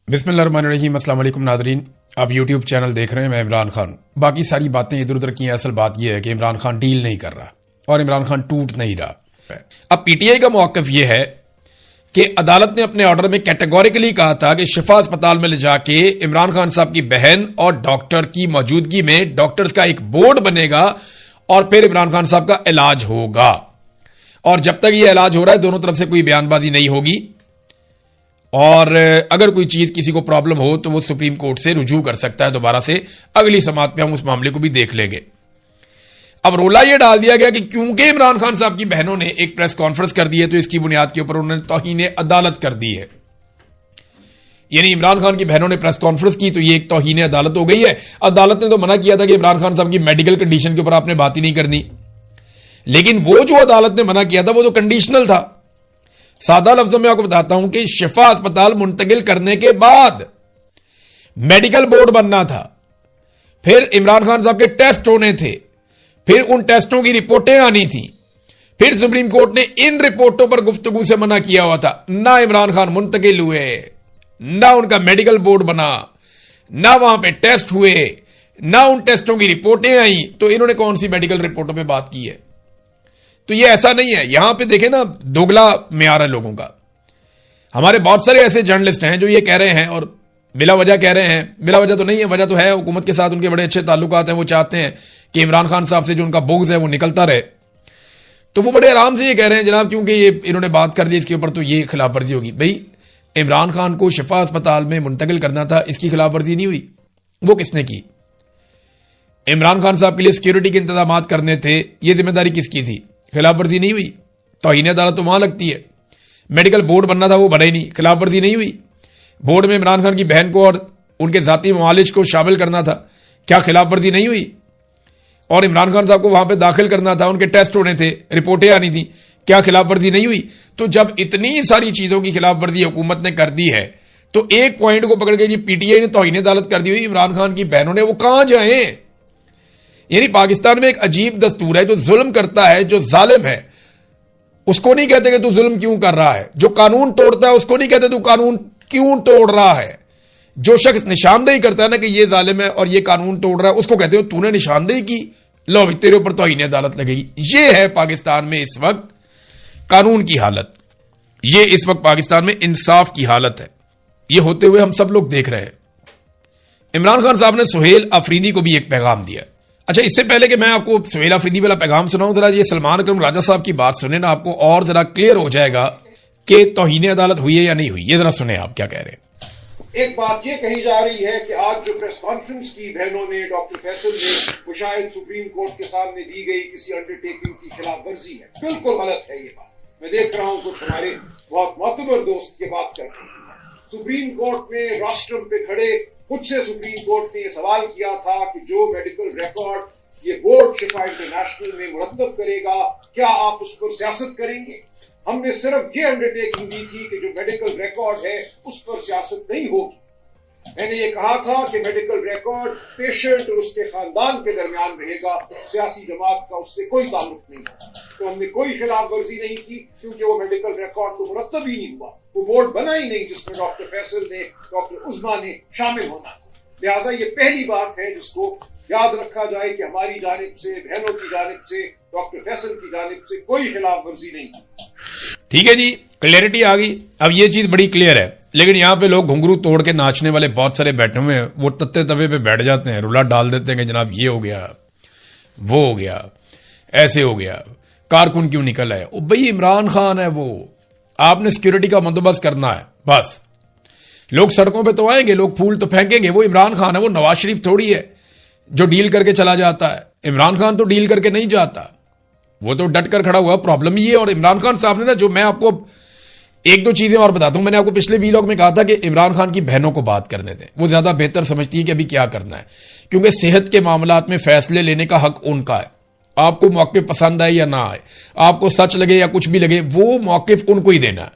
बिस्मिल्लाहिर्रहमानिर्रहीम। अस्सलाम वालेकुम नाज़रीन, आप यूट्यूब चैनल देख रहे हैं। मैं इमरान खान। बाकी सारी बातें इधर उधर की हैं। असल बात यह है कि इमरान खान डील नहीं कर रहा और इमरान खान टूट नहीं रहा। अब पीटीआई का मौक़िफ़ यह है कि अदालत ने अपने ऑर्डर में कैटेगोरिकली कहा था कि शिफा अस्पताल में ले जाके इमरान खान साहब की बहन और डॉक्टर की मौजूदगी में डॉक्टर्स का एक बोर्ड बनेगा और फिर इमरान खान साहब का इलाज होगा। और जब तक यह इलाज हो रहा है दोनों तरफ से कोई बयानबाजी नहीं होगी और अगर कोई चीज किसी को प्रॉब्लम हो तो वो सुप्रीम कोर्ट से रुजू कर सकता है दोबारा से। अगली समात पे हम उस मामले को भी देख लेंगे। अब रोला यह डाल दिया गया कि क्योंकि इमरान खान साहब की बहनों ने एक प्रेस कॉन्फ्रेंस कर दी है तो इसकी बुनियाद के ऊपर उन्होंने तौहीन अदालत कर दी है। यानी इमरान खान की बहनों ने प्रेस कॉन्फ्रेंस की तो ये एक तौहीन अदालत हो गई है। अदालत ने तो मना किया था कि इमरान खान साहब की मेडिकल कंडीशन के ऊपर आपने बात ही नहीं करनी, लेकिन वो जो अदालत ने मना किया था वो तो कंडीशनल था। सादा लफ्जों में आपको बताता हूं कि शिफा अस्पताल मुंतकिल करने के बाद मेडिकल बोर्ड बनना था, फिर इमरान खान साहब के टेस्ट होने थे, फिर उन टेस्टों की रिपोर्टें आनी थी, फिर सुप्रीम कोर्ट ने इन रिपोर्टों पर गुफ्तगू से मना किया हुआ था। ना इमरान खान मुंतकिल हुए, ना उनका मेडिकल बोर्ड बना, ना वहां पे टेस्ट हुए, ना उन टेस्टों की रिपोर्टें आई, तो इन्होंने कौन सी मेडिकल रिपोर्टों पे बात की है? तो ये ऐसा नहीं है। यहां पे देखें ना, दोगला म्यार है लोगों का। हमारे बहुत सारे ऐसे जर्नलिस्ट हैं जो ये कह रहे हैं और बिला वजह कह रहे हैं। बिला वजह तो नहीं है, वजह तो है। हुकूमत के साथ उनके बड़े अच्छे ताल्लुकात हैं। वो चाहते हैं कि इमरान खान साहब से जो उनका बुग़्ज़ है वो निकलता रहे, तो वो बड़े आराम से ये कह रहे हैं जनाब क्योंकि ये इन्होंने बात कर दी इसके ऊपर तो ये खिलाफ वर्जी होगी। भाई, इमरान खान को शिफा अस्पताल में मुंतकिल करना था, इसकी खिलाफ वर्जी नहीं हुई। वो किसने की? इमरान खान साहब के लिए सिक्योरिटी के इंतजाम करने थे, ये जिम्मेदारी किसकी थी? खिलाफ वर्जी नहीं हुई। तौहीन अदालत तो वहां लगती है। मेडिकल बोर्ड बनना था, वो बना ही नहीं, खिलाफ वर्जी नहीं हुई। बोर्ड में इमरान खान की बहन को और उनके जाती मालिज को शामिल करना था, क्या खिलाफ वर्जी नहीं हुई? और इमरान खान साहब को वहां पे दाखिल करना था, उनके टेस्ट होने थे, रिपोर्टें आनी थी, क्या खिलाफ वर्जी नहीं हुई? तो जब इतनी सारी चीजों की खिलाफ वर्जी हुकूमत ने कर दी है तो एक पॉइंट को पकड़ के पीटीआई ने तौहीन अदालत कर दी हुई इमरान खान की बहनों ने, वो कहां जाए? यानी पाकिस्तान में एक अजीब दस्तूर है, जो जुल्म करता है, जो जालिम है, उसको नहीं कहते कि तू जुल्म क्यों कर रहा है। जो कानून तोड़ता है उसको नहीं कहते तू कानून क्यों तोड़ रहा है। जो शख्स निशानदेही करता है ना कि ये जालिम है और ये कानून तोड़ रहा है, उसको कहते हो तूने निशानदेही की, लो तेरे ऊपर तौहीन अदालत लगेगी। ये है पाकिस्तान में इस वक्त कानून की हालत, ये इस वक्त पाकिस्तान में इंसाफ की हालत है। ये होते हुए हम सब लोग देख रहे हैं। इमरान खान साहब ने सुहेल अफरीदी को भी एक पैगाम दिया। अच्छा, इससे पहले कि मैं आपको सुहेल अफरीदी वाला पैगाम सुनाऊं, जरा ये सलमान अकरम राजा साहब की बात सुने ना, आपको और जरा क्लियर हो जाएगा कि तौहीन अदालत हुई है या नहीं हुई। ये जरा सुने आप क्या कह रहे हैं। एक बात ये कही जा रही है कि आज जो प्रेस कॉन्फ्रेंस की बहनों ने, डॉक्टर फैसल ने, वो शायद सुप्रीम कोर्ट के सामने दी गई किसी अंडरटेकिंग की खिलाफ वर्जी है। बिल्कुल गलत है ये बात। मैं देख रहा हूं कुछ हमारे बहुत मोतबर दोस्त ये बात कर रहे हैं। सुप्रीम कोर्ट में राष्ट्रम पे खड़े मुझसे सुप्रीम कोर्ट ने यह सवाल किया था कि जो मेडिकल रिकॉर्ड ये बोर्ड शिफा इंटरनेशनल में मुरतब करेगा, क्या आप उस पर सियासत करेंगे? हमने सिर्फ ये अंडरटेकिंग दी थी कि जो मेडिकल रिकॉर्ड है उस पर सियासत नहीं होगी। मैंने ये कहा था कि मेडिकल रिकॉर्ड पेशेंट और उसके खानदान के दरमियान रहेगा, सियासी जमात का उससे कोई ताल्लुक नहीं है। तो हमने कोई खिलाफ वर्जी नहीं की क्योंकि वो मेडिकल रिकॉर्ड तो मुरतब ही नहीं हुआ, वो बोर्ड बना ही नहीं जिसमें डॉक्टर फैसल ने, डॉक्टर उस्मा ने शामिल होना था। लिहाजा ये पहली बात है जिसको याद रखा जाए कि हमारी जानिब से, बहनों की जानिब से, डॉक्टर फैसल की जानिब से कोई खिलाफ वर्जी नहीं। ठीक है जी, क्लियरिटी आ गई। अब ये चीज बड़ी क्लियर है, लेकिन यहां पे लोग घुंघरू तोड़ के नाचने वाले बहुत सारे बैठे हुए हैं। वो तत्ते तवे पे बैठ जाते हैं, रुला डाल देते हैं कि जनाब ये हो गया, वो हो गया, ऐसे हो गया, कारकुन क्यों निकल आए। ओ भाई, इमरान खान है वो, आपने सिक्योरिटी का बंदोबस्त करना है बस। लोग सड़कों पे तो आएंगे, लोग फूल तो फेंकेंगे, वो इमरान खान है, वो नवाज शरीफ थोड़ी है जो डील करके चला जाता है। इमरान खान तो डील करके नहीं जाता, वो तो डट कर खड़ा हुआ। प्रॉब्लम ये है। और इमरान खान साहब ने ना, जो मैं आपको एक दो चीजें और बताता हूं, मैंने आपको पिछले वीलॉग में कहा था कि इमरान खान की बहनों को बात करने दें, वो ज्यादा बेहतर समझती है कि अभी क्या करना है, क्योंकि सेहत के मामलात में फैसले लेने का हक उनका है। आपको मौक़िफ़ पसंद आए या ना आए, आपको सच लगे या कुछ भी लगे, वो मौक़िफ़ उनको ही देना है।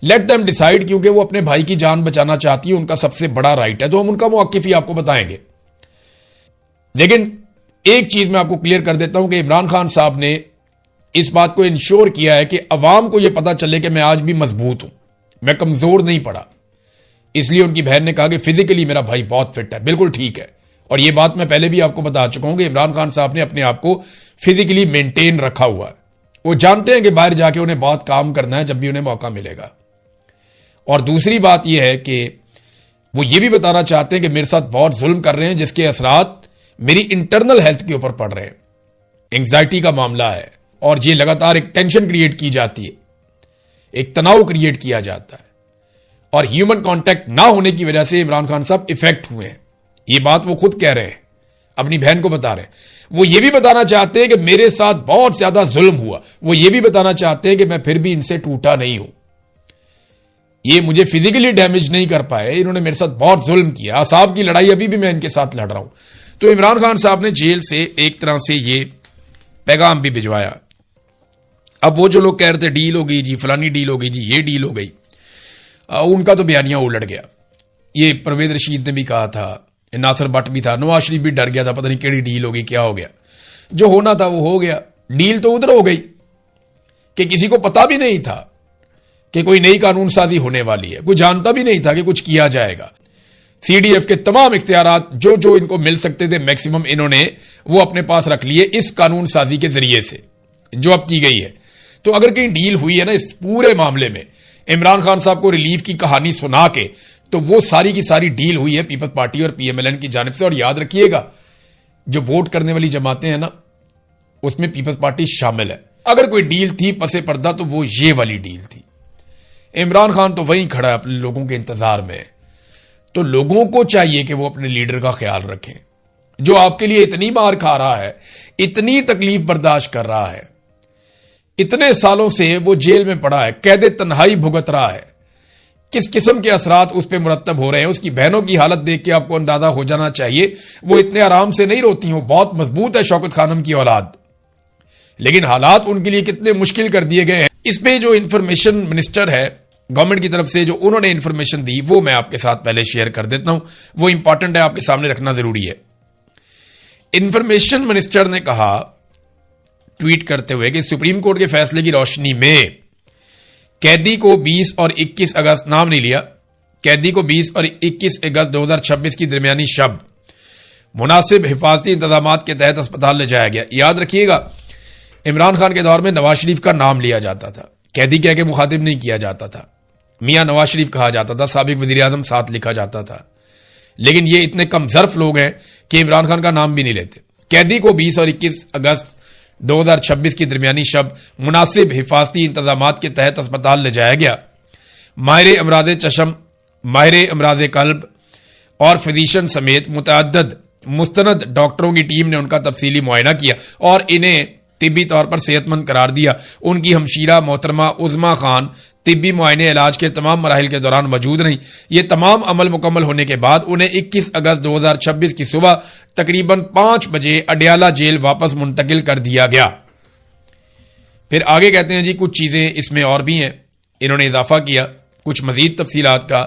लेट देम डिसाइड, क्योंकि वो अपने भाई की जान बचाना चाहती है, उनका सबसे बड़ा राइट है, तो हम उनका मौक़िफ़ ही आपको बताएंगे। लेकिन एक चीज मैं आपको क्लियर कर देता हूं कि इमरान खान साहब ने इस बात को इंश्योर किया है कि अवाम को यह पता चले कि मैं आज भी मजबूत हूं, मैं कमजोर नहीं पड़ा। इसलिए उनकी बहन ने कहा कि फिजिकली मेरा भाई बहुत फिट है। बिल्कुल ठीक है, और यह बात मैं पहले भी आपको बता चुका हूं कि इमरान खान साहब ने अपने आप को फिजिकली मेंटेन रखा हुआ है। वो जानते हैं कि बाहर जाके उन्हें बहुत काम करना है जब भी उन्हें मौका मिलेगा। और दूसरी बात यह है कि वो ये भी बताना चाहते हैं कि मेरे साथ बहुत जुल्म कर रहे हैं, जिसके असरात मेरी इंटरनल हेल्थ के ऊपर पड़ रहे हैं। एंग्जाइटी का मामला है और ये लगातार एक टेंशन क्रिएट की जाती है, एक तनाव क्रिएट किया जाता है, और ह्यूमन कांटेक्ट ना होने की वजह से इमरान खान साहब इफेक्ट हुए हैं। ये बात वो खुद कह रहे हैं, अपनी बहन को बता रहे हैं। वो ये भी बताना चाहते हैं कि मेरे साथ बहुत ज्यादा जुल्म हुआ। वो ये भी बताना चाहते हैं कि मैं फिर भी इनसे टूटा नहीं हूं, ये मुझे फिजिकली डैमेज नहीं कर पाए, इन्होंने मेरे साथ बहुत जुल्म किया। असाब की लड़ाई अभी भी मैं इनके साथ लड़ रहा हूं। तो इमरान खान साहब ने जेल से एक तरह से ये पैगाम भी भिजवाया। अब वो जो लोग कह रहे थे डील हो गई जी, फलानी डील हो गई जी, ये डील हो गई, उनका तो बयानिया उलट गया। ये परवेज रशीद ने भी कहा था, नासिर भट्ट भी था, नवाज शरीफ भी डर गया था, पता नहीं केड़ी डील हो गई, क्या हो गया। जो होना था वो हो गया। डील तो उधर हो गई कि किसी को पता भी नहीं था कि कोई नई कानून साजी होने वाली है, कोई जानता भी नहीं था कि कुछ किया जाएगा। सीडीएफ के तमाम इख्तियारात जो जो इनको मिल सकते थे मैक्सिमम इन्होंने वो अपने पास रख लिए इस कानून साजी के जरिए से जो अब की गई है। तो अगर कहीं डील हुई है ना इस पूरे मामले में, इमरान खान साहब को रिलीफ की कहानी सुना के, तो वो सारी की सारी डील हुई है पीपल्स पार्टी और पीएमएलएन की जानिब से। और याद रखिएगा, जो वोट करने वाली जमातें हैं ना, उसमें पीपल्स पार्टी शामिल है। अगर कोई डील थी पसे पर्दा तो वो ये वाली डील थी। इमरान खान तो वहीं खड़ा है अपने लोगों के इंतजार में। तो लोगों को चाहिए कि वो अपने लीडर का ख्याल रखें, जो आपके लिए इतनी मार खा रहा है, इतनी तकलीफ बर्दाश्त कर रहा है, इतने सालों से वो जेल में पड़ा है, कैदे तन्हाई भुगत रहा है, किस किस्म के असरात उस पर मुरतब हो रहे हैं। उसकी बहनों की हालत देख के आपको अंदाजा हो जाना चाहिए वो इतने आराम से नहीं रोती हैं, वो बहुत मजबूत है शौकत खानम की औलाद, लेकिन हालात उनके लिए कितने मुश्किल कर दिए गए हैं। इस पे जो इंफॉर्मेशन मिनिस्टर है गवर्नमेंट की तरफ से, जो उन्होंने इंफॉर्मेशन दी, वो मैं आपके साथ पहले शेयर कर देता हूं, वो इंपॉर्टेंट है, आपके सामने रखना जरूरी है। इंफॉर्मेशन मिनिस्टर ने कहा ट्वीट करते हुए कि सुप्रीम कोर्ट के फैसले की रोशनी में कैदी को 20 और 21 अगस्त, नाम नहीं लिया, कैदी को 20 और 21 अगस्त 2026 की दरमियानी शब मुनासिब हिफाजती इंतजाम के तहत अस्पताल ले जाया गया। याद रखिएगा, इमरान खान के दौर में नवाज शरीफ का नाम लिया जाता था, कैदी कह के मुखातिब नहीं किया जाता था, मियां नवाज शरीफ कहा जाता था, साबिक वजीर आजम साथ लिखा जाता था। लेकिन ये इतने कम ज़र्फ लोग हैं कि इमरान खान का नाम भी नहीं लेते। कैदी को 20 और 21 अगस्त 2026 की दरमियानी शब मुनासिब हिफाजती इंतजाम के तहत अस्पताल ले जाया गया। माहिर अमराज चशम, माहिर अमराज कल्ब और फिजिशियन समेत मुतअद्दिद मुस्तनद डॉक्टरों की टीम ने उनका तफसीली मुआयना किया और इन्हें तिब्बी तौर पर सेहतमंद करार दिया। उनकी हमशीरा मोहतरमा उज़मा खान तिब्बी मुआयने इलाज के तमाम मराहिल के दौरान मौजूद रहीं। ये तमाम अमल मुकम्मल होने के बाद उन्हें 21 अगस्त 2026 की सुबह तकरीबन 5 बजे अडयाला जेल वापस मुंतकिल कर दिया गया। फिर आगे कहते हैं जी कुछ चीजें इसमें और भी हैं, इन्होंने इजाफा किया कुछ मजीद तफसीलात का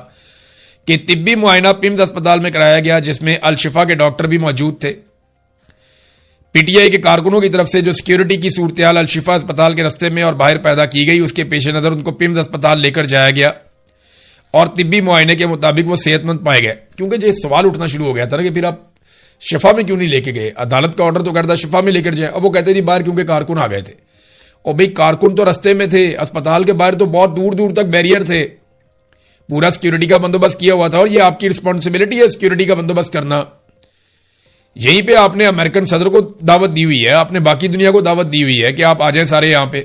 कि तिब्बी मुआयना पिम्स अस्पताल में कराया गया जिसमें अल-शिफा के डॉक्टर भी मौजूद थे। पीटीआई के कारकुनों की तरफ से जो सिक्योरिटी की सूरत-ए-हाल अल-शिफा अस्पताल के रस्ते में और बाहर पैदा की गई, उसके पेश नजर उनको पिम्स अस्पताल लेकर जाया गया और तिब्बी मुआयने के मुताबिक वो सेहतमंद पाए गए। क्योंकि जो सवाल उठना शुरू हो गया था ना कि फिर आप शिफा में क्यों नहीं लेके गए, अदालत का ऑर्डर तो करता शिफा में लेकर जाए। अब वो कहते नहीं बाहर क्योंकि कारकुन आ गए थे। और भाई कारकुन तो रस्ते में थे, अस्पताल के बाहर तो बहुत दूर दूर तक बैरियर थे, पूरा सिक्योरिटी का बंदोबस्त किया हुआ था और ये आपकी रिस्पॉन्सिबिलिटी है सिक्योरिटी का बंदोबस्त करना। यहीं पे आपने अमेरिकन सदर को दावत दी हुई है, आपने बाकी दुनिया को दावत दी हुई है कि आप आ जाएं सारे यहां पे,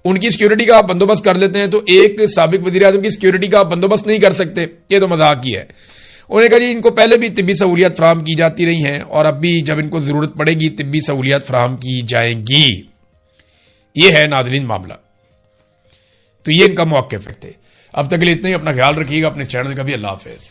उनकी सिक्योरिटी का आप बंदोबस्त कर लेते हैं, तो एक साबिक वजीर आजम की सिक्योरिटी का आप बंदोबस्त नहीं कर सकते, ये तो मजाक ही है। उन्होंने कहा जी इनको पहले भी तिब्बी सहूलियत फराहम की जाती रही हैं और अब भी जब इनको जरूरत पड़ेगी तिब्बी सहूलियत फराहम की जाएंगी। ये है नाज़रीन मामला। तो ये इनका मौक़िफ़ थे। अब तक के लिए इतना ही, अपना ख्याल रखिएगा, अपने चैनल का भी। अल्लाह हाफ़िज़।